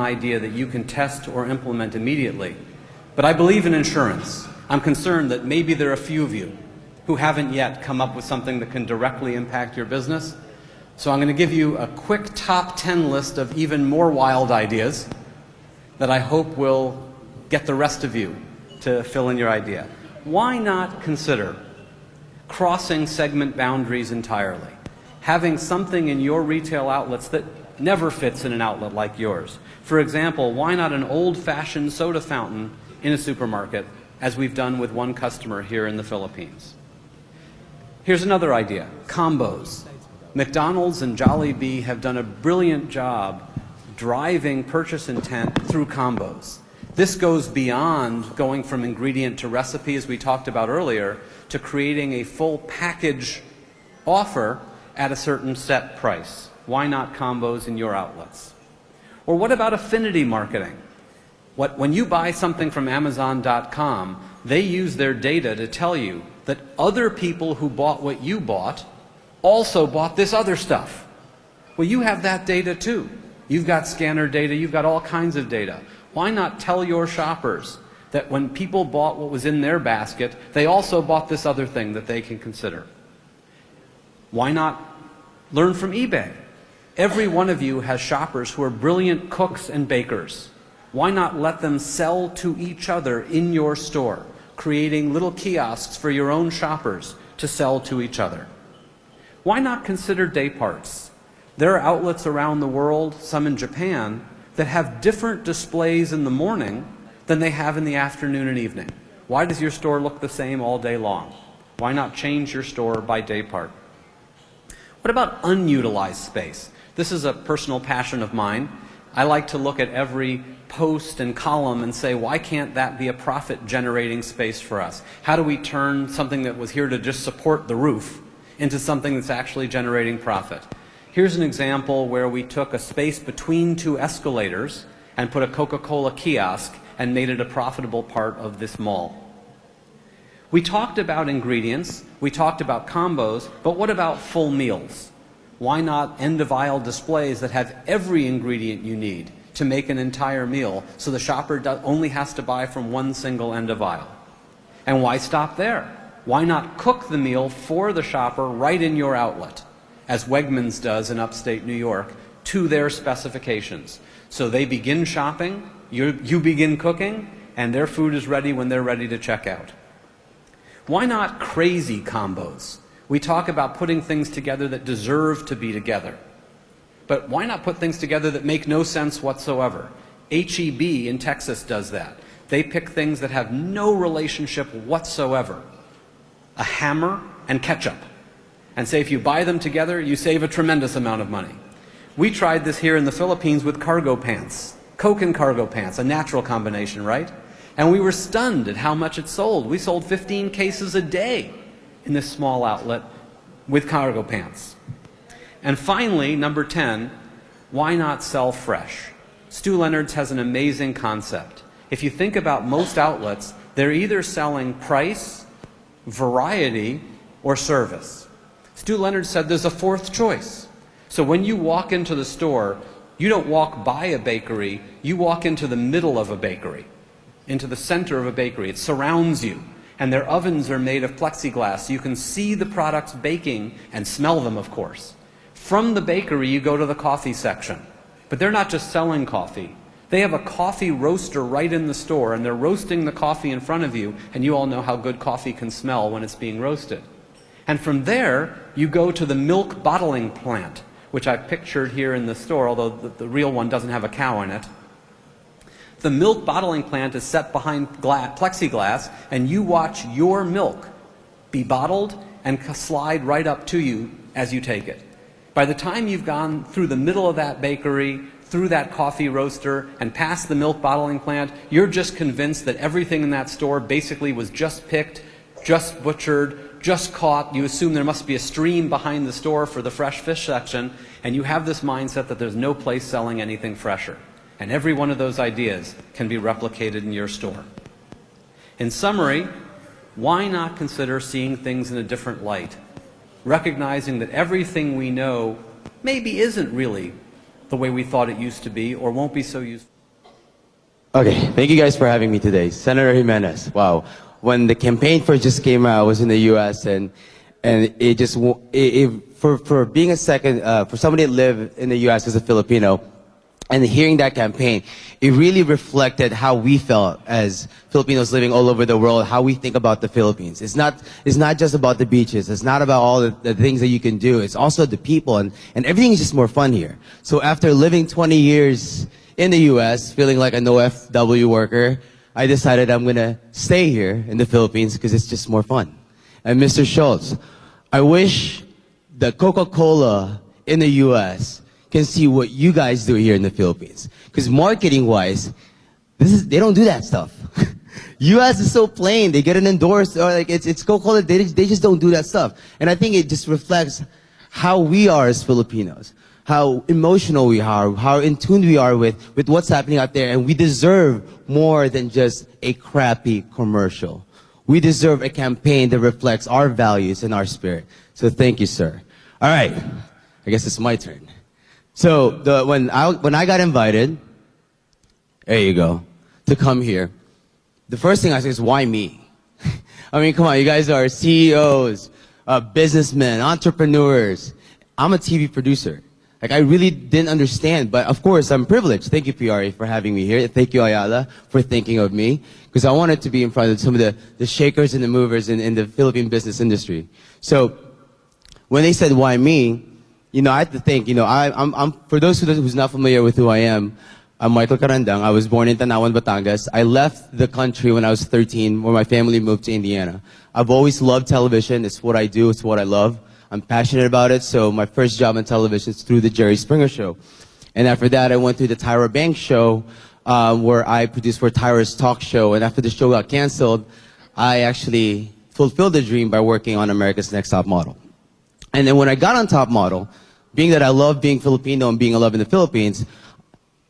idea that you can test or implement immediately. But I believe in insurance. I'm concerned that maybe there are a few of you who haven't yet come up with something that can directly impact your business. So I'm going to give you a quick top 10 list of even more wild ideas that I hope will get the rest of you to fill in your idea. Why not consider crossing segment boundaries entirely? Having something in your retail outlets that never fits in an outlet like yours. For example, why not an old-fashioned soda fountain in a supermarket, as we've done with one customer here in the Philippines? Here's another idea, combos. McDonald's and Jollibee have done a brilliant job driving purchase intent through combos. This goes beyond going from ingredient to recipe, as we talked about earlier, to creating a full package offer at a certain set price. Why not combos in your outlets? Or what about affinity marketing? When you buy something from Amazon.com, they use their data to tell you that other people who bought what you bought also bought this other stuff. Well, you have that data too. You've got scanner data, you've got all kinds of data. Why not tell your shoppers that when people bought what was in their basket, they also bought this other thing that they can consider? Why not learn from eBay? Every one of you has shoppers who are brilliant cooks and bakers. Why not let them sell to each other in your store, creating little kiosks for your own shoppers to sell to each other? Why not consider day parts? There are outlets around the world, some in Japan, that have different displays in the morning than they have in the afternoon and evening. Why does your store look the same all day long? Why not change your store by day part? What about unutilized space? This is a personal passion of mine. I like to look at every post and column and say, why can't that be a profit-generating space for us? How do we turn something that was here to just support the roof into something that's actually generating profit? Here's an example where we took a space between two escalators and put a Coca-Cola kiosk and made it a profitable part of this mall. We talked about ingredients, we talked about combos, but what about full meals? Why not end-of-aisle displays that have every ingredient you need to make an entire meal so the shopper only has to buy from one single end of aisle? And why stop there? Why not cook the meal for the shopper right in your outlet, as Wegmans does in upstate New York, to their specifications? So they begin shopping, you begin cooking, and their food is ready when they're ready to check out. Why not crazy combos? We talk about putting things together that deserve to be together. But why not put things together that make no sense whatsoever? H-E-B in Texas does that. They pick things that have no relationship whatsoever. A hammer and ketchup. And say if you buy them together, you save a tremendous amount of money. We tried this here in the Philippines with cargo pants. Coke and cargo pants, a natural combination, right? And we were stunned at how much it sold. We sold 15 cases a day in this small outlet with cargo pants. And finally, number 10, why not sell fresh? Stu Leonard's has an amazing concept. If you think about most outlets, they're either selling price, variety, or service. Stu Leonard said there's a fourth choice. So when you walk into the store, you don't walk by a bakery, you walk into the middle of a bakery, into the center of a bakery. It surrounds you. And their ovens are made of plexiglass, so you can see the products baking and smell them, of course. From the bakery, you go to the coffee section. But they're not just selling coffee. They have a coffee roaster right in the store, and they're roasting the coffee in front of you, and you all know how good coffee can smell when it's being roasted. And from there, you go to the milk bottling plant, which I've pictured here in the store, although the real one doesn't have a cow in it. The milk bottling plant is set behind plexiglass, and you watch your milk be bottled and slide right up to you as you take it. By the time you've gone through the middle of that bakery, through that coffee roaster, and past the milk bottling plant, you're just convinced that everything in that store basically was just picked, just butchered, just caught. You assume there must be a stream behind the store for the fresh fish section, and you have this mindset that there's no place selling anything fresher. And every one of those ideas can be replicated in your store. In summary, why not consider seeing things in a different light? Recognizing that everything we know maybe isn't really the way we thought it used to be or won't be so useful. Okay, thank you guys for having me today. Senator Jimenez, wow. When the campaign first just came out, I was in the U.S. and it just, for being a second, for somebody that lived in the U.S. as a Filipino, and hearing that campaign, it really reflected how we felt as Filipinos living all over the world, how we think about the Philippines. It's not just about the beaches. It's not about all the things that you can do. It's also the people, and everything is just more fun here. So after living 20 years in the U.S., feeling like a no FW worker, I decided I'm gonna stay here in the Philippines because it's just more fun. And Mr. Schultz, I wish the Coca-Cola in the U.S. can see what you guys do here in the Philippines. Because marketing-wise, they don't do that stuff. U.S. is so plain. They get it endorsed, or like it's Coca-Cola. They just don't do that stuff. And I think it just reflects how we are as Filipinos, how emotional we are, how in tune we are with what's happening out there. And we deserve more than just a crappy commercial. We deserve a campaign that reflects our values and our spirit. So thank you, sir. All right, I guess it's my turn. So when I got invited, there you go, to come here, the first thing I said is, why me? I mean, come on, you guys are CEOs, businessmen, entrepreneurs. I'm a TV producer. Like, I really didn't understand, but of course, I'm privileged. Thank you, PRA, for having me here. Thank you, Ayala, for thinking of me, because I wanted to be in front of some of the shakers and the movers in the Philippine business industry. So when they said, why me? You know, I had to think, you know, I'm for those who's not familiar with who I am, I'm Michael Carandang. I was born in Tanawan, Batangas. I left the country when I was 13, where my family moved to Indiana. I've always loved television. It's what I do. It's what I love. I'm passionate about it. So my first job in television is through the Jerry Springer Show. And after that, I went through the Tyra Banks Show, where I produced for Tyra's talk show. And after the show got canceled, I actually fulfilled the dream by working on America's Next Top Model. And then when I got on Top Model, being that I love being Filipino and being in love in the Philippines,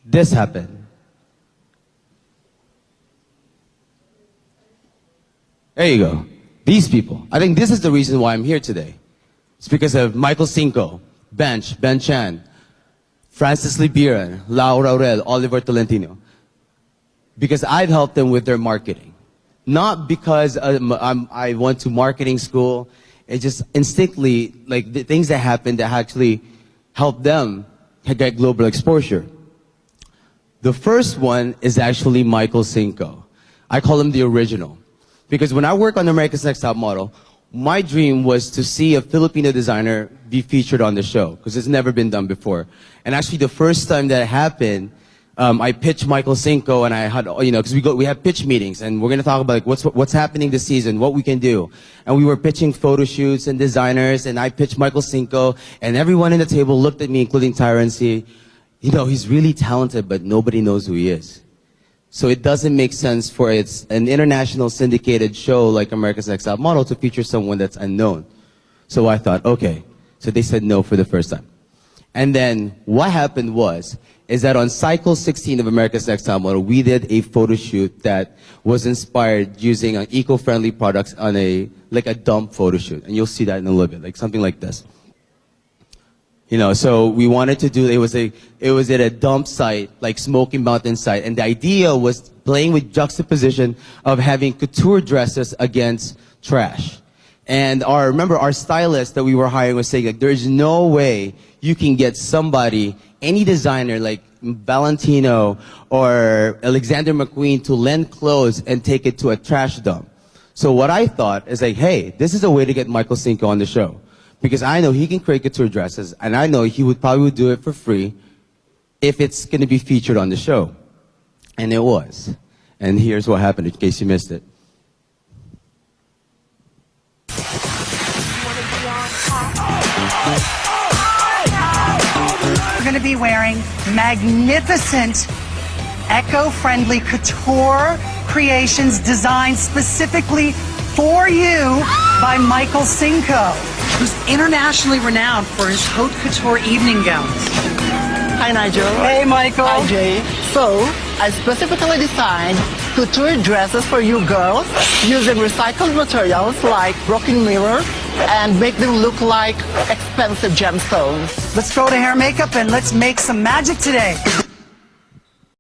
this happened. There you go. These people. I think this is the reason why I'm here today. It's because of Michael Cinco, Ben Chan, Francis Libiran, Laura Aurel, Oliver Tolentino. Because I've helped them with their marketing. Not because I went to marketing school. It's just instinctively, like, the things that happened that actually helped them get global exposure. The first one is actually Michael Cinco. I call him the original. Because when I work on America's Next Top Model, my dream was to see a Filipino designer be featured on the show, because it's never been done before. And actually the first time that happened, I pitched Michael Cinco, and I had, you know, because we have pitch meetings, and we're going to talk about, like, what's happening this season, what we can do. And we were pitching photo shoots and designers, and I pitched Michael Cinco, and everyone in the table looked at me, including Tyra, and said, you know, he's really talented, but nobody knows who he is. So it doesn't make sense for an international syndicated show like America's Next Top Model to feature someone that's unknown. So I thought, okay. So they said no for the first time. And then what happened is that on cycle 16 of America's Next Top Model, we did a photo shoot that was inspired using eco-friendly products on a dump photo shoot. And you'll see that in a little bit, like something like this. You know, so we wanted to do, it was at a dump site, like Smoky Mountain site, and the idea was playing with juxtaposition of having couture dresses against trash. And remember, our stylist that we were hiring was saying, like, there is no way you can get somebody, any designer like Valentino or Alexander McQueen, to lend clothes and take it to a trash dump. So what I thought is, like, hey, this is a way to get Michael Cinco on the show. Because I know he can create couture dresses, and I know he would probably do it for free if it's going to be featured on the show. And it was. And here's what happened, in case you missed it. We're going to be wearing magnificent, eco-friendly couture creations designed specifically for you by Michael Cinco, who's internationally renowned for his haute couture evening gowns. Hi, Nigel. Hey, Michael. Hi, Jay. So, I specifically designed couture dresses for you girls using recycled materials like broken mirror, and make them look like expensive gemstones. Let's go to hair and makeup and let's make some magic today.